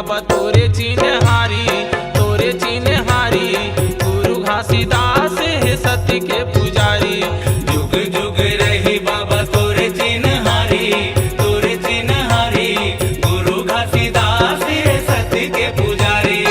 बाबा तोरे चिन्हारी, तोरे चिन्हारी। गुरु घासीदास है सत्य के पुजारी। जुग जुग रही बाबा तोरे चिन्हारी, तोरे चिन्हारी। गुरु घासीदास है सत्य के पुजारी।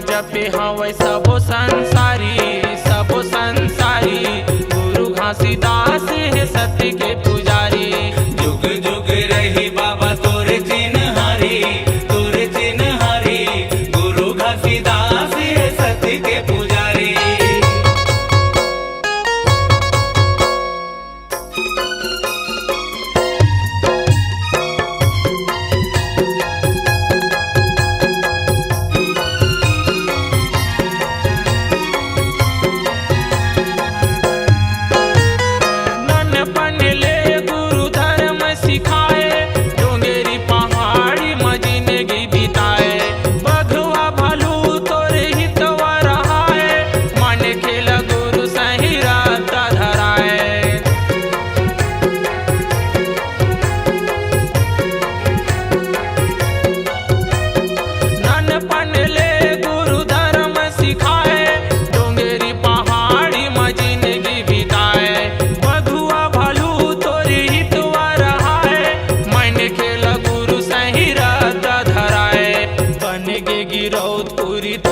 जपे हवै सबो संसारी, सबो संसारी। गुरु घासीदास है सत्य के पुजारी। जुग जुग रही बाबा तोरे चिन्हारी, तोरे चिन्हारी। गुरु घासीदास है सत्य के पुजारी।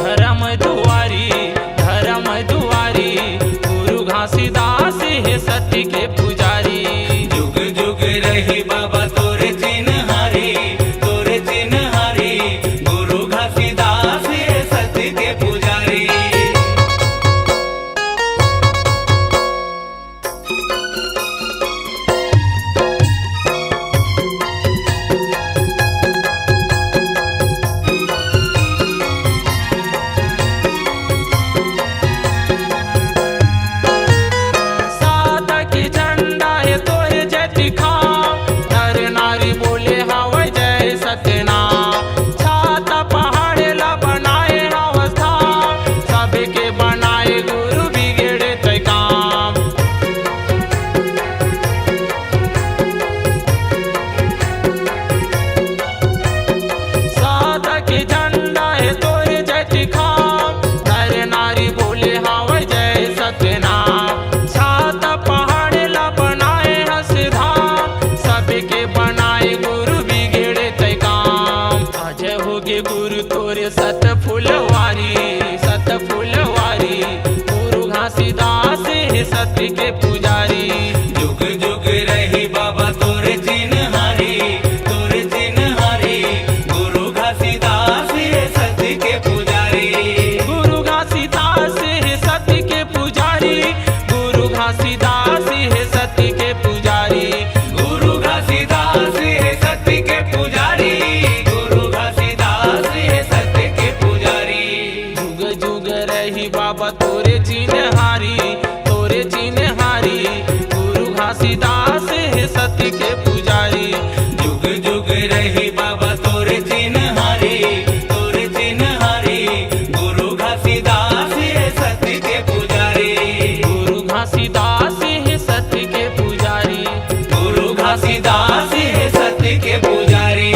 धर्म दुआरी, धर्म दुआरी। गुरु घासीदास है सत्य के पुजारी। जुग जुग रही बाबा तोरे चिन्हारी, तोरे चिन्हारी। गुरु घासीदास है सत्य के पुजारी। गुरु तोरे सत फुलवारी, सत फुलवारी। गुरु घासीदास है सत्य के पुजारी। जुग जुग रही बाबा तोरे चिन्हारी, तोरे चिन्हारी। गुरु घासीदास है सत्य के पुजारी। गुरु घासीदास है सत्य के पुजारी। गुरु घासीदास है सत्य के पुजारी। गुरु घासीदास है सत्य के पुजारी। बाबा तोरे चिन्हारी, तोरे चिन्हारी। गुरु घासीदास है सत्य के पुजारी। जुग जुग रही बाबा तोरे चिन्हारी, तोरे चिन्हारी। गुरु घासीदास है सत्य के पुजारी। गुरु घासीदास है सत्य के पुजारी। गुरु घासीदास है सत्य के पुजारी।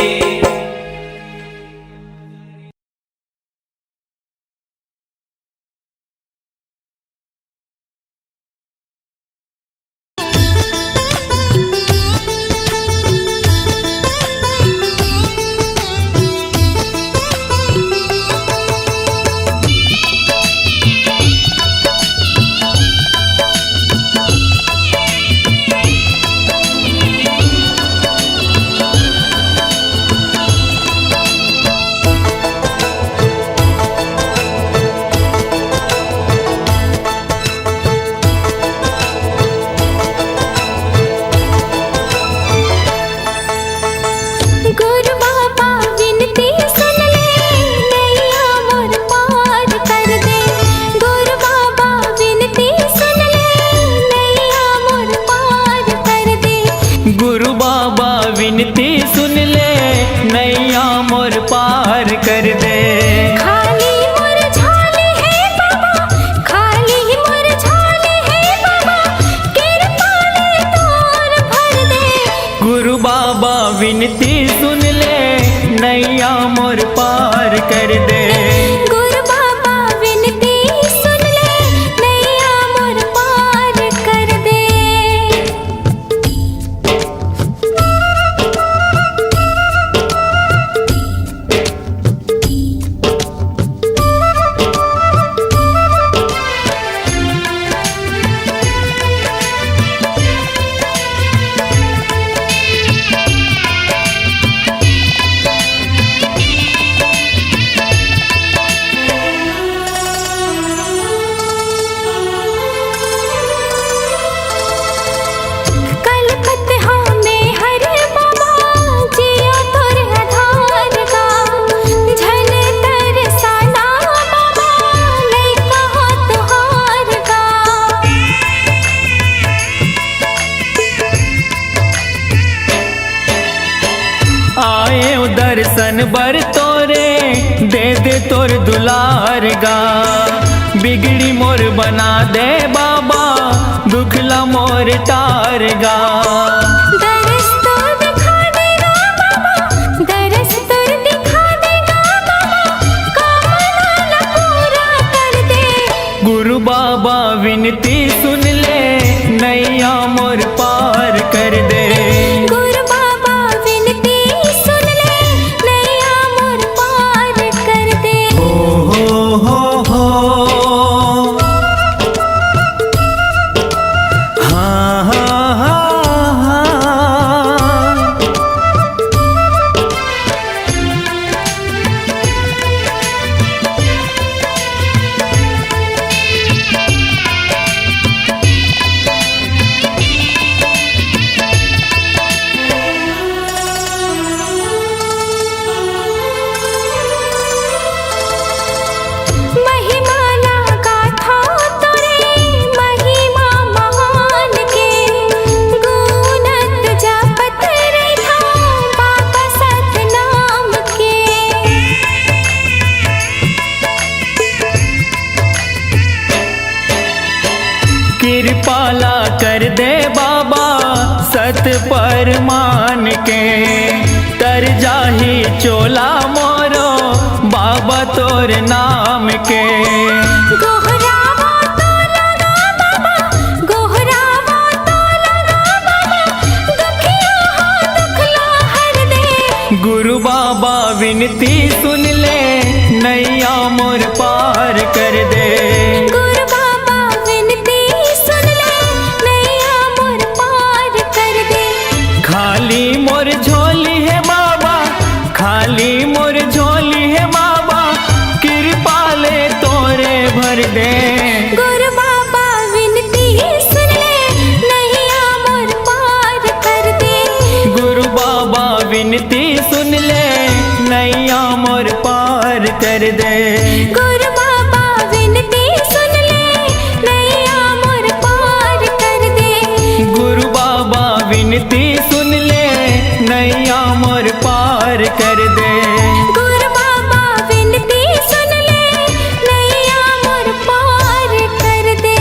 विनती सुन ले, नैया मोर पार कर दे। गुरु बाबा विनती सुन ले, नैया मोर पार कर दे। दर्शन बर तोरे दे दे तोर दुलार गा, बिगड़ी मोर बना दे बाबा, दुखला मोर तार गा। दरस तो दिखा देगा बाबा, दरस तो दिखा देगा बाबा, कामना पूरा कर दे। गुरु बाबा विनती सुन ले, नैया मोर पार कर दे। गुरु बाबा विनती सुन ले, नैया मोर पार कर दे। हो हाँ हाँ हाँ हाँ। कृपाला कर दे बाबा सत पर मान के, तर जाही चोला मोरो बाबा तोर नाम के। गोहरावा तो लगा बाबा, गोहरावा तो लगा बाबा, दुखिया हो दुखला हर दे। गुरु बाबा विनती सुन ले, नैया मोर पार कर दे। गुरु बाबा विनती सुन ले, नैया मोर पार कर दे। खाली मोर झोली है बाबा, खाली मोर झोली है बाबा, कृपा ले तोरे भर दे। गुरु बाबा विनती सुन ले, नैया मोर पार कर दे। गुरु बाबा विनती सुन ले, नैया मोर पार कर दे। गुरु बाबा विनती सुन ले, नैया मोर पार कर दे। गुरु बाबा विनती सुन ले, नैया मोर पार कर दे। गुरु बाबा विनती सुन ले, नैया मोर पार कर दे।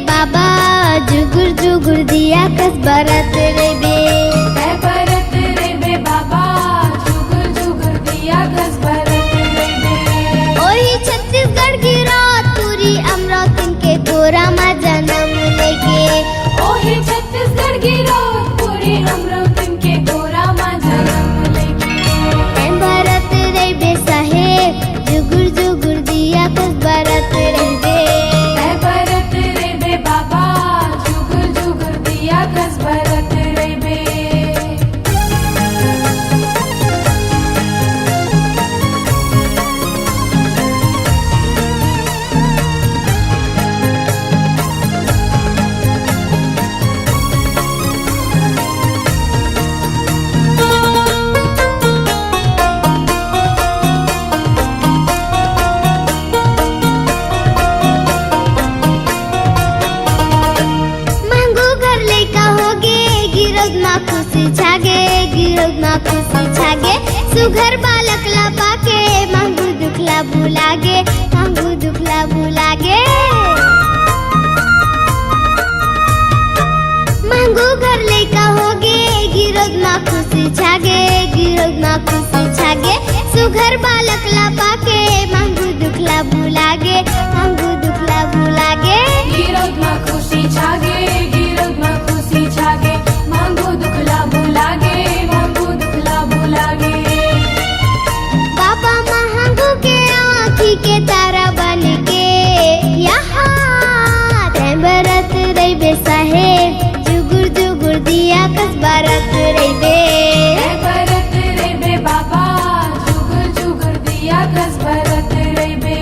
बाबा जुगुर जुगुर दिया कस बरत रे बे, बरत रे बे बाबा जुगुर जुगुर दिया कस बरत रे बे। ओही छत्तीसगढ़ की रात पूरी अमरावती के गोरा माँ जन्म लेके। ओही छत्तीसगढ़ की रात पूरी अमरावती के गोरा माँ जन्म लेके। बरत रे बे साहेब जुगुर जुगुर दिया कस बरत रे बे। बरत रे बे बाबा जुगुर जुगुर दिया कस बरत रे बे। छागे गिरोद मा खुशी छागे सुघर बालक ला पाके मांगू दुखला भुलागे मांगू दुखला भुलागे मांगू घर लैका होगे गिरोद मा खुशी छागे गिरोद मा खुशी छागे सुघर बालक ला पाके मांगू दुखला भुलागे मांगू दुखला भुलागे गिरोद मा खुशी छागे गिरोद मा खुशी छागे मांगू दुखला भुलागे मांगू दुखला भुलागे बाबा मांगू के आँखी के तारा बन के यहाँ तेंबरत रही बेसाहे जुगुर जुगुर दिया कसबारत रही बे ऐ भरत रे बे बाबा जुगर जुगर दिया कस भरत रे बे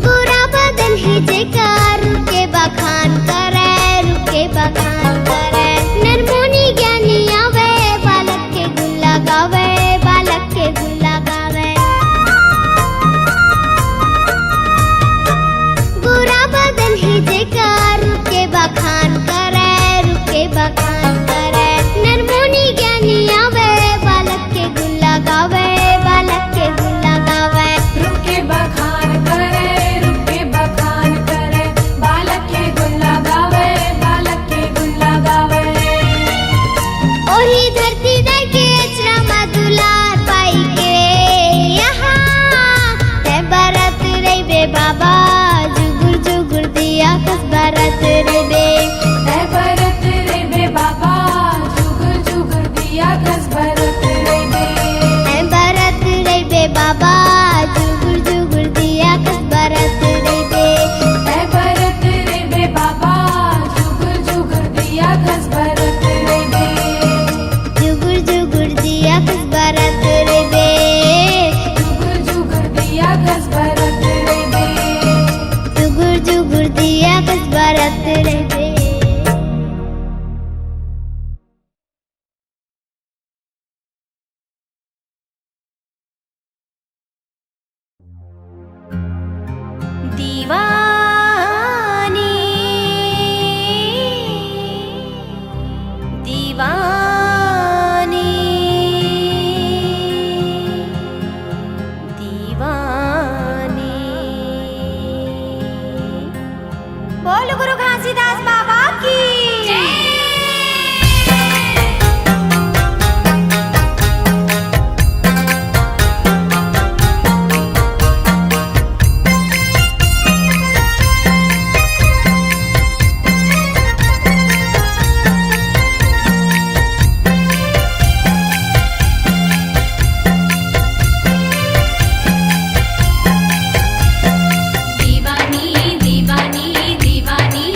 गोरा बदन है जेकार रुके बखान करे रुके बखान करे नरमुनी ज्ञानी आवे बालक के गुण लगावे बालक के गुण लगावे गोरा बदन है जेकार रुके बखान करे रुके बखान करे नरमुनी ज्ञानी आवे बालक के गुण लगावे बालक के गुण लगावे रुके बखान करे रुके बखान करे बालक के गुण लगावे बालक के गुण लगावे ओही धरती दे के अचरा मा दुलार पाई के यहाँ ते बरत रे बे बाबा जुगुर जुगुर दिया कस बरत रे बे ऐ भरत रे बे बाबा जुगर जुगर दिया कस भरत रे बे ऐ बरत रे बे बाबा जुगुर जुगुर दिया कस बरत रे बे ऐ भरत रे बे बाबा जुगर जुगर दिया कस भरत रे बे जुगुर जुगुर दिया कस बरत रे बे जुगर जुगर दिया कस भरत रे बे जुगुर जुगुर दिया कस बरत रे बे दीवानी दीवानी दीवानी बोल गुरु घासीदास बाबा की दीवानी दीवानी दीवानी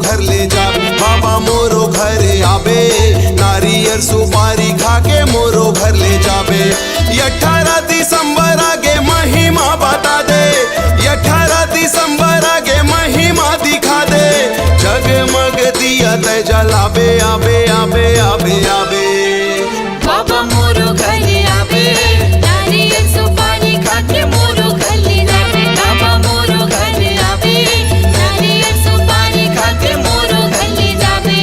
घर ले जाबे बाबा मोरो घर आबे नारियल सुपारी खा के मोरो घर ले जाबे 18 दिसंबर आगे महिमा बता दे 18 दिसंबर आगे महिमा दिखा दे जगमग दिया ते जलाबे आबे आबे आबे आबे बाबा मोरो घर आवे नारियल सुपारी खा के मोरो घर ले जावे बाबा मोरो घर आवे नारियल सुपारी खा के मोरो घर ले जावे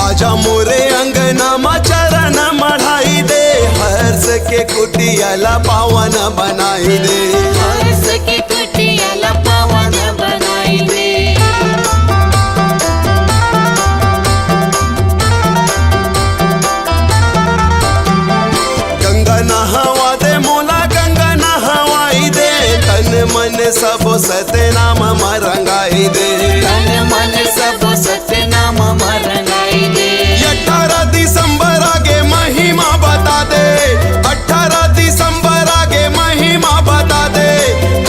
आजा मोरे अंगना मा चरण मढ़ाई दे हर्ष के कुटियाला पावन बनाई दे हर्ष की कुटिया ला पावन बनाई दे गंगा नहावा दे मोला गंगा नहवाई दे तन मन सब सतनाम मरंगाई दे तन मन सब सतनाम मरंगाई दे 18 दिसंबर आगे महिमा बता दे 18 दिसंबर आगे महिमा बता दे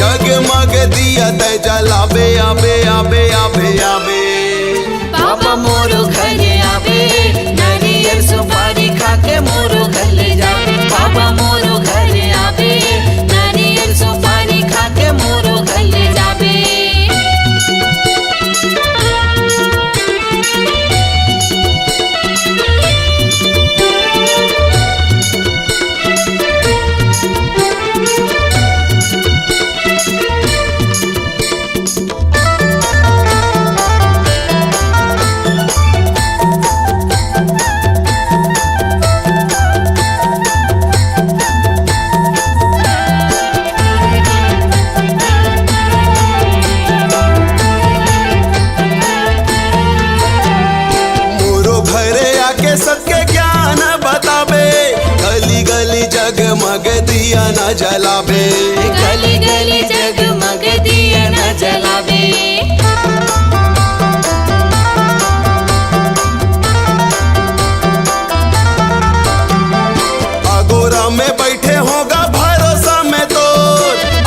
जगमग दिया ते जलाबे आबे आबे आबे आबे बाबा मोरो घर आवे नारियल सुपारी खा के मोरो घर ले जावे बाबा मोरो घर आवे नारियल सुपारी खा के मोरो घर ले जावे मोरो घरे आके सबके ज्ञान बताबे गली गली जगमग दिया न जलाबे गली गली जगमग दिया न जलावे आगोरा में बैठे होगा भरोसा में तो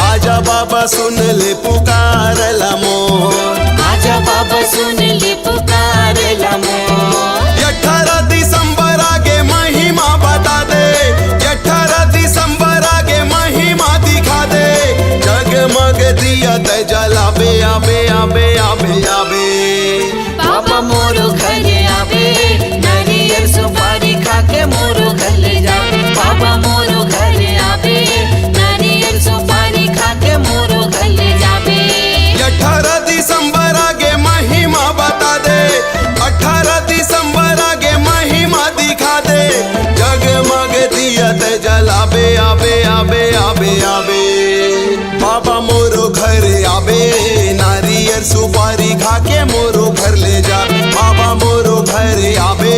आजा बाबा सुन ले पुकार मोर आजा बाबा सुन ले पुकार लमो 18 दिसंबर आगे महिमा बता दे 18 दिसंबर आगे महिमा दिखा दे जगमग दिया ते जलाबे आबे आबे आबे आबे बाबा मोरो घर आवे नारियल सुपारी खा के मोरो घर ले जावे बाबा मोरो घर आवे नारियल सुपारी खा के मोरो घर ले जावे 18 दिसंबर आगे महिमा बता दे 18 दिसंबर आगे महिमा दिखा दे जगमग दिया ते जलाबे आबे आबे आबे आबे बाबा मोरो घर आबे नारियल सुपारी खा के मोरो घर ले जा बाबा मोरो घर आबे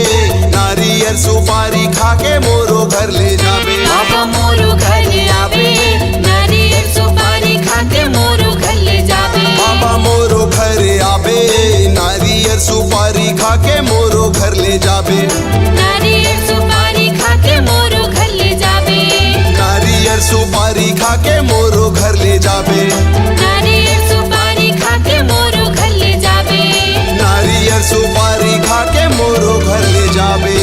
नारियल सुपारी खा के मोरो घर ले जाबे बाबा मोरो घर आवे नारियल सुपारी खा के मोरो घर ले जावे बाबा मोरो घर आबे नारियल सुपारी खा के मोरो घर ले जाबे नारियल सुपारी खा के मोरो घर ले जावे नारियल सुपारी खा के मोरो घर ले जाबे नारियल सुपारी खा के मोरो घर ले जावे नारियल सुपारी खा के मोरो घर ले जाबे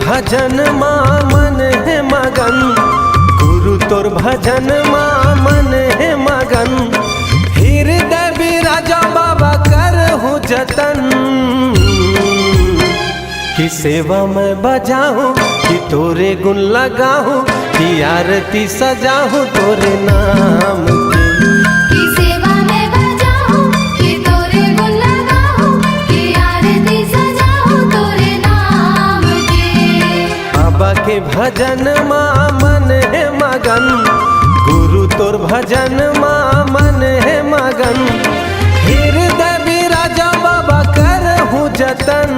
भजन माँ मन है मगन, गुरु तोर भजन माँ मन है मगन। हृदय बिराजा बाबा करहूँ जतन, कि सेवा में बजाऊं कि तोरे गुण लगाऊं, कि आरती सजाऊं तोरे नाम की। की सेवा में बजाऊं कि तोरे गुण लगाऊं, कि आरती सजाऊं तोरे नाम के। बाबा के भजन माँ मन है मगन, गुरु तोर भजन माँ मन है मगन। हृदय बिराजा बाबा करहूँ जतन,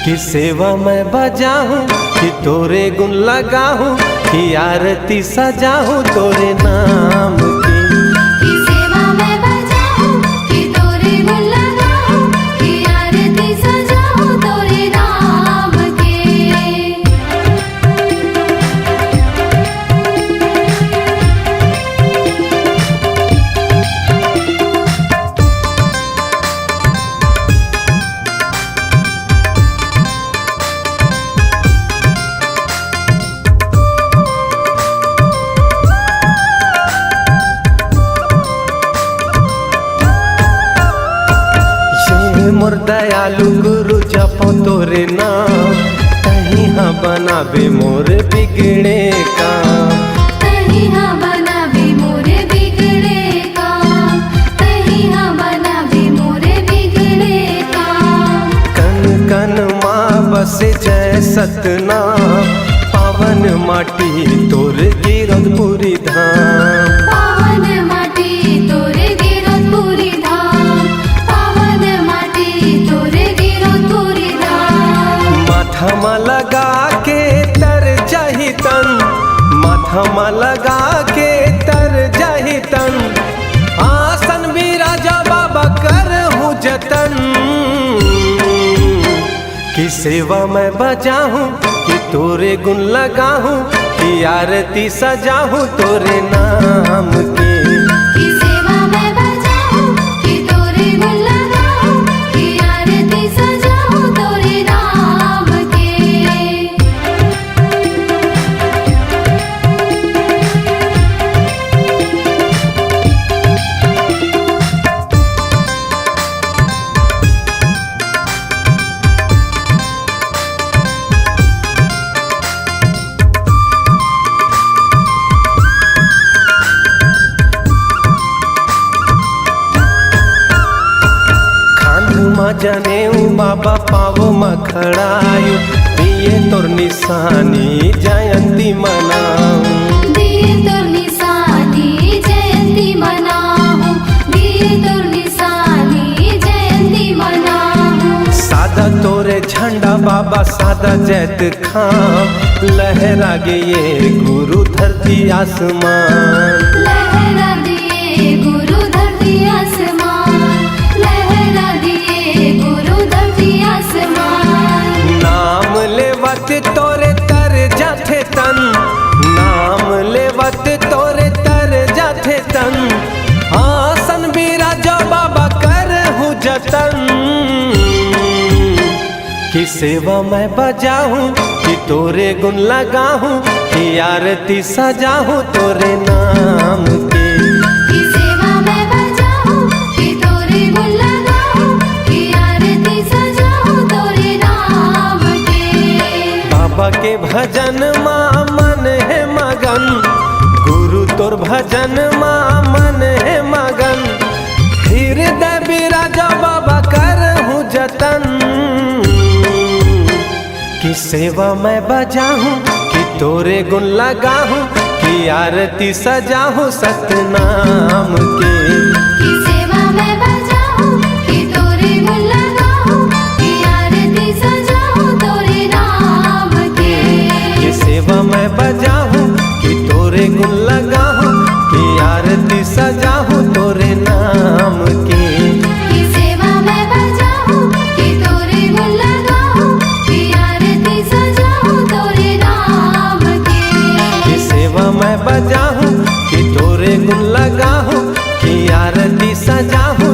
कि सेवा में बजाऊं कि तोरे गुण लगाऊं, कि आरती सजाऊं तोरे नाम की। की सेवा में बजाऊं कि तोरे गुण लगाऊं, कि आरती सजाऊं तोरे नाम के। मोर दयालु गुरु जपो तोरे नाम, कहीं हाँ बनावे मोर बिगड़े काम। कहीं हाँ बनावे मोरे बिगड़े काम, कहीं हाँ बनावे मोरे बिगड़े काम। कन कन माँ बसे जय सतनाम, पावन माटी तोर गिरधपुरी धाम। पावन माटी तोरे गिरधपुरी धाम, पावन माटी तोरे गिरधपुरी धाम। माथा लगा के तर जाही तन, माथा लगा के तर जाही तन। आसन बिराजा बाबा करहूँ जतन, कि सेवा में बजाऊं कि तोरे गुण लगाऊं, कि आरती सजाऊं तोरे नाम की। की सेवा में बजाऊं कि तोरे गुण लगाऊं, कि आरती सजाऊं तोरे नाम के। जनेऊ बाबा पावो मखड़ायु, दिए तोर निशानी जयंती मनाऊं। दिए तोर निशानी जयंती मनाऊं, दिए तोर निशानी जयंती मनाऊं। सादा तोरे झंडा बाबा सादा जैत खां, लहरा गे ये गुरु धरती आसमान। लहरा दिए गुरु धरती आसमान, लहरा दिए गुरु धरती आसमान। नाम लेवत तोरे तर जाथे तन, नाम लेवत तोरे तर जाथे तन। आसन बिराजा बाबा करहूँ जतन, कि सेवा में बजाऊं कि तोरे गुण लगाऊं, कि आरती सजाऊं तोरे नाम की। की सेवा में बजाऊं कि तोरे गुण लगाऊं, कि आरती सजाऊं तोरे नाम के। बाबा के भजन माँ मन है मगन, गुरु तोर भजन माँ मन है मगन। हृदय बिराजा बाबा करहूँ जतन, कि सेवा में बजाऊं कि तोरे गुण लगाऊं, कि आरती सजाऊं सतनाम की। की सेवा में बजाऊं कि तोरे गुण लगाऊं, कि आरती सजाऊं तोरे नाम के। कि सेवा में बजाऊं कि तोरे गुण लगाऊं, कि आरती सजाऊं तोरे नाम की। की सेवा में बजाऊं कि तोरे गुण लगाऊं, कि आरती सजाऊं तोरे नाम के। कि सेवा में बजाऊं कि तोरे गुण लगाऊं, कि आरती सजाऊं